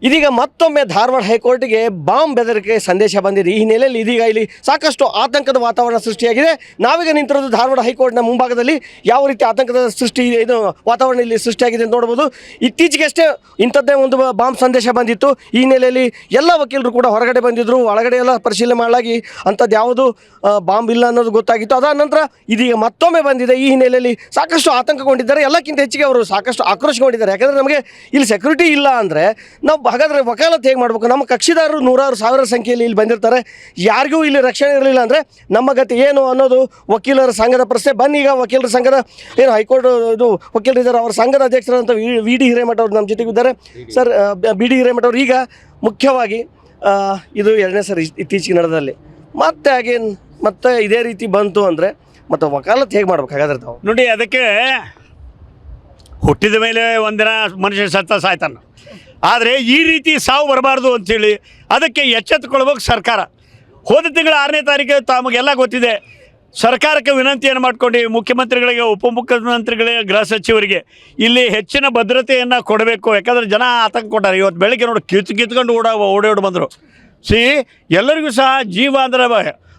ಇದೀಗ ಮತ್ತೊಮ್ಮೆ ಧಾರವಾಡ ಹೈಕೋರ್ಟ್ಗೆ ಬಾಂಬ್ ಬೆದರಿಕೆ ಸಂದೇಶ ಬಂದಿದೆ. ಈ ಹಿನ್ನೆಲೆಯಲ್ಲಿ ಇದೀಗ ಇಲ್ಲಿ ಸಾಕಷ್ಟು ಆತಂಕದ ವಾತಾವರಣ ಸೃಷ್ಟಿಯಾಗಿದೆ. ನಾವೀಗ ನಿಂತಿರೋದು ಧಾರವಾಡ ಹೈಕೋರ್ಟ್ನ ಮುಂಭಾಗದಲ್ಲಿ. ಯಾವ ರೀತಿ ಆತಂಕದ ವಾತಾವರಣ ಇಲ್ಲಿ ಸೃಷ್ಟಿಯಾಗಿದೆ ಅಂತ ನೋಡ್ಬೋದು. ಇತ್ತೀಚೆಗಷ್ಟೇ ಇಂಥದ್ದೇ ಒಂದು ಬಾಂಬ್ ಸಂದೇಶ ಬಂದಿತ್ತು. ಈ ಹಿನ್ನೆಲೆಯಲ್ಲಿ ಎಲ್ಲ ವಕೀಲರು ಕೂಡ ಹೊರಗಡೆ ಬಂದಿದ್ದರು. ಒಳಗಡೆ ಎಲ್ಲ ಪರಿಶೀಲನೆ ಮಾಡಲಾಗಿ ಅಂಥದ್ದು ಯಾವುದು ಬಾಂಬ್ ಇಲ್ಲ ಅನ್ನೋದು ಗೊತ್ತಾಗಿತ್ತು. ಅದಾದ ನಂತರ ಇದೀಗ ಮತ್ತೊಮ್ಮೆ ಬಂದಿದೆ. ಈ ಹಿನ್ನೆಲೆಯಲ್ಲಿ ಸಾಕಷ್ಟು ಆತಂಕಗೊಂಡಿದ್ದಾರೆ. ಎಲ್ಲಕ್ಕಿಂತ ಹೆಚ್ಚಿಗೆ ಅವರು ಸಾಕಷ್ಟು ಆಕ್ರೋಶಗೊಂಡಿದ್ದಾರೆ. ಯಾಕಂದರೆ ನಮಗೆ ಇಲ್ಲಿ ಸೆಕ್ಯೂರಿಟಿ ಇಲ್ಲ ಅಂದರೆ ನಾವು ಹಾಗಾದರೆ ವಕಾಲತ್ ಹೇಗೆ ಮಾಡಬೇಕು? ನಮ್ಮ ಕಕ್ಷಿದಾರರು ನೂರಾರು ಸಾವಿರ ಸಂಖ್ಯೆಯಲ್ಲಿ ಇಲ್ಲಿ ಬಂದಿರ್ತಾರೆ. ಯಾರಿಗೂ ಇಲ್ಲಿ ರಕ್ಷಣೆ ಇರಲಿಲ್ಲ ಅಂದರೆ ನಮ್ಮ ಗತಿ ಏನು ಅನ್ನೋದು ವಕೀಲರ ಸಂಘದ ಪ್ರಶ್ನೆ. ಬನ್ನಿ ಈಗ ವಕೀಲರ ಸಂಘದ ಏನು ಹೈಕೋರ್ಟ್ ಇದು ವಕೀಲರಿದ್ದಾರೆ, ಅವರ ಸಂಘದ ಅಧ್ಯಕ್ಷರಂತ ವಿ ಡಿ ಹಿರೇಮಠ ಅವರು ನಮ್ಮ ಜೊತೆಗಿದ್ದಾರೆ. ಸರ್, ಬಿ ಡಿ ಹಿರೇಮಠ ಅವರು, ಈಗ ಮುಖ್ಯವಾಗಿ ಇದು ಎರಡನೇ ಸರ್ ಇತ್ತೀಚೆಗೆ ನಡೆದಲ್ಲಿ ಮತ್ತೆ ಇದೇ ರೀತಿ ಬಂತು ಅಂದರೆ ಮತ್ತು ವಕಾಲತ್ ಹೇಗೆ ಮಾಡ್ಬೇಕು? ಹಾಗಾದ್ರೆ ತಾವು ನೋಡಿ, ಅದಕ್ಕೆ ಹುಟ್ಟಿದ ಮೇಲೆ ಒಂದಿನ ಮನುಷ್ಯ ಸಾಯ್ತಾನೆ. ಆದರೆ ಈ ರೀತಿ ಸಾವು ಬರಬಾರ್ದು ಅಂಥೇಳಿ ಅದಕ್ಕೆ ಎಚ್ಚೆತ್ತುಕೊಳ್ಬೇಕು ಸರ್ಕಾರ. ಹೋದ ತಿಂಗಳ 6ನೇ ತಾರೀಕು ತಮಗೆಲ್ಲ ಗೊತ್ತಿದೆ, ಸರ್ಕಾರಕ್ಕೆ ವಿನಂತಿಯನ್ನು ಮಾಡ್ಕೊಂಡು ಮುಖ್ಯಮಂತ್ರಿಗಳಿಗೆ, ಉಪಮುಖ್ಯಮಂತ್ರಿಗಳಿಗೆ, ಗೃಹ ಸಚಿವರಿಗೆ ಇಲ್ಲಿ ಹೆಚ್ಚಿನ ಭದ್ರತೆಯನ್ನು ಕೊಡಬೇಕು. ಯಾಕಂದರೆ ಜನ ಆತಂಕ ಕೊಟ್ಟಾರೆ. ಇವತ್ತು ಬೆಳಗ್ಗೆ ನೋಡಿ ಕಿತ್ಕೊಂಡು ಓಡೋಡಿ ಬಂದರು. ಎಲ್ಲರಿಗೂ ಸಹ ಜೀವ ಅಂದರೆ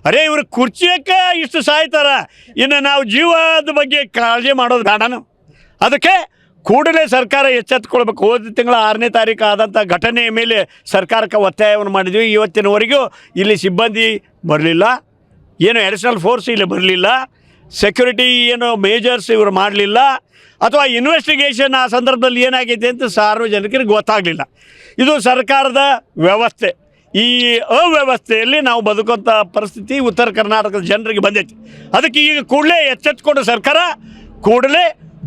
ಅರೇ ಇವರು ಕುರ್ಚಿಯಕ್ಕೆ ಇಷ್ಟು ಸಾಯ್ತಾರ, ಇನ್ನು ನಾವು ಜೀವದ ಬಗ್ಗೆ ಕಾಳಜಿ ಮಾಡೋದು ಬೇಡನು. ಅದಕ್ಕೆ ಕೂಡಲೇ ಸರ್ಕಾರ ಎಚ್ಚೆತ್ತುಕೊಳ್ಬೇಕು. ಹೋದ ತಿಂಗಳ 6ನೇ ತಾರೀಕು ಆದಂಥ ಘಟನೆಯ ಮೇಲೆ ಸರ್ಕಾರಕ್ಕೆ ಒತ್ತಾಯವನ್ನು ಮಾಡಿದ್ವಿ. ಇವತ್ತಿನವರೆಗೂ ಇಲ್ಲಿ ಸಿಬ್ಬಂದಿ ಬರಲಿಲ್ಲ, ಏನು ಅಡಿಷನಲ್ ಫೋರ್ಸ್ ಇಲ್ಲಿ ಬರಲಿಲ್ಲ, ಸೆಕ್ಯೂರಿಟಿ ಏನು ಮೇಜರ್ಸ್ ಇವರು ಮಾಡಲಿಲ್ಲ, ಅಥವಾ ಇನ್ವೆಸ್ಟಿಗೇಷನ್ ಆ ಸಂದರ್ಭದಲ್ಲಿ ಏನಾಗಿದೆ ಅಂತ ಸಾರ್ವಜನಿಕರಿಗೆ ಗೊತ್ತಾಗಲಿಲ್ಲ. ಇದು ಸರ್ಕಾರದ ವ್ಯವಸ್ಥೆ. ಈ ಅವ್ಯವಸ್ಥೆಯಲ್ಲಿ ನಾವು ಬದುಕುವಂಥ ಪರಿಸ್ಥಿತಿ ಉತ್ತರ ಕರ್ನಾಟಕದ ಜನರಿಗೆ ಬಂದೈತಿ. ಅದಕ್ಕೆ ಈಗ ಕೂಡಲೇ ಎಚ್ಚೆತ್ತುಕೊಂಡು ಸರ್ಕಾರ ಕೂಡಲೇ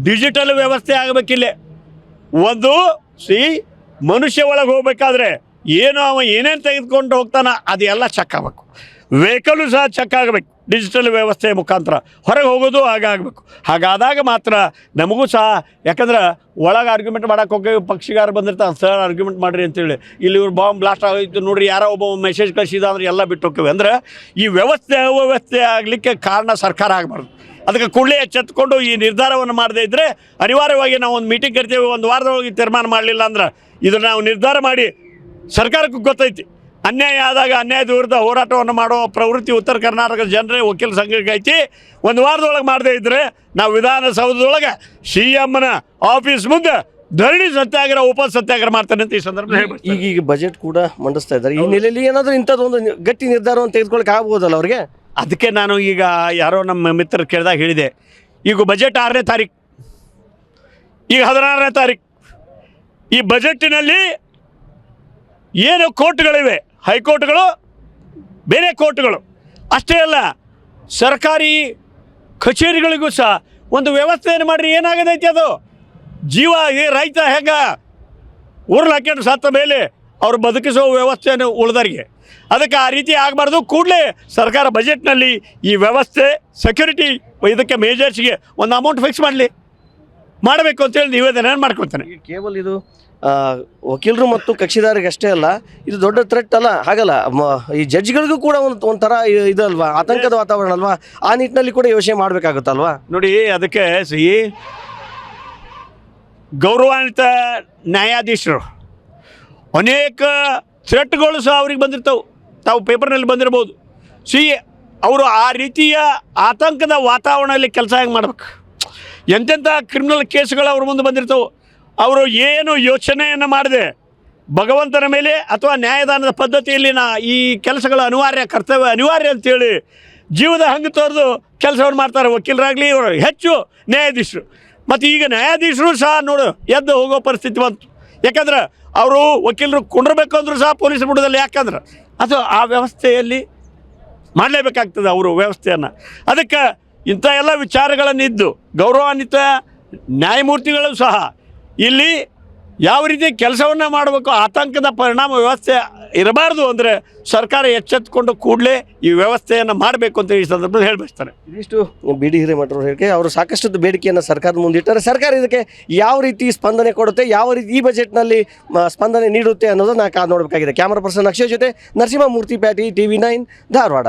ಡಿಜಿಟಲ್ ವ್ಯವಸ್ಥೆ ಆಗಬೇಕಿಲ್ಲ. ಒಂದು ಮನುಷ್ಯ ಒಳಗೆ ಹೋಗ್ಬೇಕಾದ್ರೆ ಏನೋ ಅವ ಏನೇನು ತೆಗೆದುಕೊಂಡು ಹೋಗ್ತಾನ ಅದೆಲ್ಲ ಚೆಕ್ ಆಗಬೇಕು. ವೆಹಿಕಲ್ಲು ಸಹ ಚೆಕ್ ಆಗಬೇಕು ಡಿಜಿಟಲ್ ವ್ಯವಸ್ಥೆಯ ಮುಖಾಂತರ. ಹೊರಗೆ ಹೋಗೋದು ಹಾಗಾಗಬೇಕು. ಹಾಗಾದಾಗ ಮಾತ್ರ ನಮಗೂ ಸಹ, ಯಾಕಂದ್ರೆ ಒಳಗೆ ಆರ್ಗ್ಯುಮೆಂಟ್ ಮಾಡೋಕೆ ಹೋಗಿ ಪಕ್ಷಿಗಾರ ಬಂದಿರ್ತಾನೆ, ಸರ್ ಆರ್ಗ್ಯುಮೆಂಟ್ ಮಾಡಿರಿ ಅಂತೇಳಿ. ಇಲ್ಲಿ ಇವ್ರು ಬಾಂಬ್ ಬ್ಲಾಸ್ಟ್ ಆಗೋಯ್ತು ನೋಡಿರಿ, ಯಾರೋ ಒಬ್ಬ ಮೆಸೇಜ್ ಕಳಿಸಿದ ಅಂದ್ರೆ ಎಲ್ಲ ಬಿಟ್ಟು ಹೋಗ್ತೇವೆ. ಅಂದರೆ ಈ ವ್ಯವಸ್ಥೆ ಅವ್ಯವಸ್ಥೆ ಆಗಲಿಕ್ಕೆ ಕಾರಣ ಸರ್ಕಾರ ಆಗಬಾರ್ದು. ಅದಕ್ಕೆ ಕೂಡಲೇ ಎಚ್ಚೆತ್ತುಕೊಂಡು ಈ ನಿರ್ಧಾರವನ್ನು ಮಾಡದೇ ಇದ್ದರೆ ಅನಿವಾರ್ಯವಾಗಿ ನಾವು ಒಂದು ಮೀಟಿಂಗ್ ಕರಿತೇವೆ. ಒಂದು ವಾರದೊಳಗೆ ತೀರ್ಮಾನ ಮಾಡಲಿಲ್ಲ ಅಂದ್ರೆ ಇದನ್ನು ನಾವು ನಿರ್ಧಾರ ಮಾಡಿ, ಸರ್ಕಾರಕ್ಕೂ ಗೊತ್ತೈತಿ ಅನ್ಯಾಯ ಆದಾಗ ಅನ್ಯಾಯದ ವಿರುದ್ಧ ಹೋರಾಟವನ್ನು ಮಾಡೋ ಪ್ರವೃತ್ತಿ ಉತ್ತರ ಕರ್ನಾಟಕದ ಜನರೇ ವಕೀಲ ಸಂಘಕ್ಕೆ ಐತಿ. ಒಂದು ವಾರದೊಳಗೆ ಮಾಡದೇ ಇದ್ದರೆ ನಾವು ವಿಧಾನಸೌಧದೊಳಗೆ CMನ ಆಫೀಸ್ ಮುಂದೆ ಧರಣಿ ಸತ್ಯಾಗ್ರಹ, ಉಪ ಸತ್ಯಾಗ್ರಹ ಮಾಡ್ತಾನೆ ಅಂತ ಈ ಸಂದರ್ಭ ಹೇಳ್ಬೋದು. ಈಗ ಬಜೆಟ್ ಕೂಡ ಮಂಡಿಸ್ತಾ ಇದ್ದಾರೆ. ಈ ನೆಲೆಯಲ್ಲಿ ಏನಾದರೂ ಇಂಥದ್ದೊಂದು ಗಟ್ಟಿ ನಿರ್ಧಾರವನ್ನು ತೆಗೆದುಕೊಳ್ಳಕ್ಕೆ ಆಗ್ಬೋದಲ್ಲ ಅವ್ರಿಗೆ? ಅದಕ್ಕೆ ನಾನು ಈಗ ಯಾರೋ ನಮ್ಮ ಮಿತ್ರರು ಕೇಳಿದಾಗ ಹೇಳಿದೆ, ಈಗ ಬಜೆಟ್ 6ನೇ ತಾರೀಕು, ಈಗ 16ನೇ ತಾರೀಕು. ಈ ಬಜೆಟ್ಟಿನಲ್ಲಿ ಏನು ಕೋರ್ಟ್ಗಳಿವೆ, ಹೈಕೋರ್ಟ್ಗಳು, ಬೇರೆ ಕೋರ್ಟ್ಗಳು ಅಷ್ಟೇ ಅಲ್ಲ, ಸರ್ಕಾರಿ ಕಚೇರಿಗಳಿಗೂ ಸಹ ಒಂದು ವ್ಯವಸ್ಥೆಯನ್ನು ಮಾಡಿರಿ. ಏನಾಗದೈತಿ ಅದು ಜೀವ ರೈತ ಹೆಂಗೆ ಉರುಳು ಹಾಕ್ಯಂಡು ಸತ್ತ ಮೇಲೆ ಅವ್ರು ಬದುಕಿಸೋ ವ್ಯವಸ್ಥೆಯನ್ನು ಉಳಿದರಿಗೆ. ಅದಕ್ಕೆ ಆ ರೀತಿ ಆಗಬಾರ್ದು. ಕೂಡಲೇ ಸರ್ಕಾರ ಬಜೆಟ್ನಲ್ಲಿ ಈ ವ್ಯವಸ್ಥೆ, ಸೆಕ್ಯೂರಿಟಿ, ಇದಕ್ಕೆ ಮೇಜರ್ಸ್ಗೆ ಒಂದು ಅಮೌಂಟ್ ಫಿಕ್ಸ್ ಮಾಡಬೇಕು ಅಂತೇಳಿ ನಿವೇದನೆ ಮಾಡ್ಕೊಳ್ತಾನೆ. ಕೇವಲ ಇದು ವಕೀಲರು ಮತ್ತು ಕಕ್ಷಿದಾರಿಗೆ ಅಷ್ಟೇ ಅಲ್ಲ, ಇದು ದೊಡ್ಡ ಥ್ರೆಟ್ ಅಲ್ಲ, ಹಾಗಲ್ಲ, ಈ ಜಡ್ಜ್ಗಳಿಗೂ ಕೂಡ ಒಂಥರ ಇದಲ್ವಾ, ಆತಂಕದ ವಾತಾವರಣ ಅಲ್ವಾ? ಆ ನಿಟ್ಟಿನಲ್ಲಿ ಕೂಡ ಯೋಚನೆ ಮಾಡಬೇಕಾಗುತ್ತಲ್ವಾ? ನೋಡಿ, ಅದಕ್ಕೆ ಗೌರವಾನ್ವಿತ ನ್ಯಾಯಾಧೀಶರು ಅನೇಕ ಥ್ರೆಟ್ಗಳು ಸಹ ಅವ್ರಿಗೆ ಬಂದಿರ್ತವೆ. ತಾವು ಪೇಪರ್ನಲ್ಲಿ ಬಂದಿರ್ಬೋದು. ಅವರು ಆ ರೀತಿಯ ಆತಂಕದ ವಾತಾವರಣದಲ್ಲಿ ಕೆಲಸ ಹೆಂಗೆ ಮಾಡ್ಬೇಕು? ಎಂತೆಂಥ ಕ್ರಿಮಿನಲ್ ಕೇಸ್ಗಳು ಅವ್ರ ಮುಂದೆ ಬಂದಿರ್ತವೆ. ಅವರು ಏನು ಯೋಚನೆಯನ್ನು ಮಾಡದೆ ಭಗವಂತನ ಮೇಲೆ ಅಥವಾ ನ್ಯಾಯದಾನದ ಪದ್ಧತಿಯಲ್ಲಿ ಈ ಕೆಲಸಗಳು ಕರ್ತವ್ಯ ಅನಿವಾರ್ಯ ಅಂತೇಳಿ ಜೀವದ ಹಂಗೆ ತೋರಿದು ಕೆಲಸವನ್ನು ಮಾಡ್ತಾರೆ ವಕೀಲರಾಗಲಿ, ಇವರು ಹೆಚ್ಚು ನ್ಯಾಯಾಧೀಶರು. ಮತ್ತು ಈಗ ನ್ಯಾಯಾಧೀಶರು ಸಹ ನೋಡು ಎದ್ದು ಹೋಗೋ ಪರಿಸ್ಥಿತಿ ಬಂತು. ಯಾಕಂದ್ರೆ ಅವರು ವಕೀಲರು ಕುಂಡ್ರಬೇಕು ಅಂದರೂ ಸಹ ಪೊಲೀಸ್ ಬಿಡೋದಲ್ಲಿ. ಯಾಕಂದ್ರೆ ಅದು ಆ ವ್ಯವಸ್ಥೆಯಲ್ಲಿ ಮಾಡಲೇಬೇಕಾಗ್ತದೆ ಅವರು ವ್ಯವಸ್ಥೆಯನ್ನು. ಅದಕ್ಕೆ ಇಂಥ ಎಲ್ಲ ವಿಚಾರಗಳನ್ನಿದ್ದು ಗೌರವಾನ್ವಿತ ನ್ಯಾಯಮೂರ್ತಿಗಳು ಸಹ ಇಲ್ಲಿ ಯಾವ ರೀತಿ ಕೆಲಸವನ್ನು ಮಾಡಬೇಕು, ಆತಂಕದ ಪರಿಣಾಮ ವ್ಯವಸ್ಥೆ ಇರಬಾರ್ದು ಅಂದರೆ ಸರ್ಕಾರ ಎಚ್ಚೆತ್ತುಕೊಂಡು ಕೂಡಲೇ ಈ ವ್ಯವಸ್ಥೆಯನ್ನು ಮಾಡಬೇಕು ಅಂತ ಈ ಸಂದರ್ಭದಲ್ಲಿ ಹೇಳಬಯಸ್ತಾರೆ. ಇದಿಷ್ಟು ಬಿ ಡಿ ಹಿರೇಮಠರು ಹೇಳಿಕೆ. ಅವರು ಸಾಕಷ್ಟು ಬೇಡಿಕೆಯನ್ನು ಸರ್ಕಾರದ ಮುಂದಿಟ್ಟಾರೆ. ಸರ್ಕಾರ ಇದಕ್ಕೆ ಯಾವ ರೀತಿ ಸ್ಪಂದನೆ ಕೊಡುತ್ತೆ, ಯಾವ ರೀತಿ ಈ ಬಜೆಟ್ನಲ್ಲಿ ಸ್ಪಂದನೆ ನೀಡುತ್ತೆ ಅನ್ನೋದನ್ನು ಕಾದು ನೋಡಬೇಕಾಗಿದೆ. ಕ್ಯಾಮರಾ ಪರ್ಸನ್ ಅಕ್ಷಯ್ ಜೊತೆ ನರಸಿಂಹಮೂರ್ತಿ ಪ್ಯಾಟಿ, TV9 ಧಾರವಾಡ.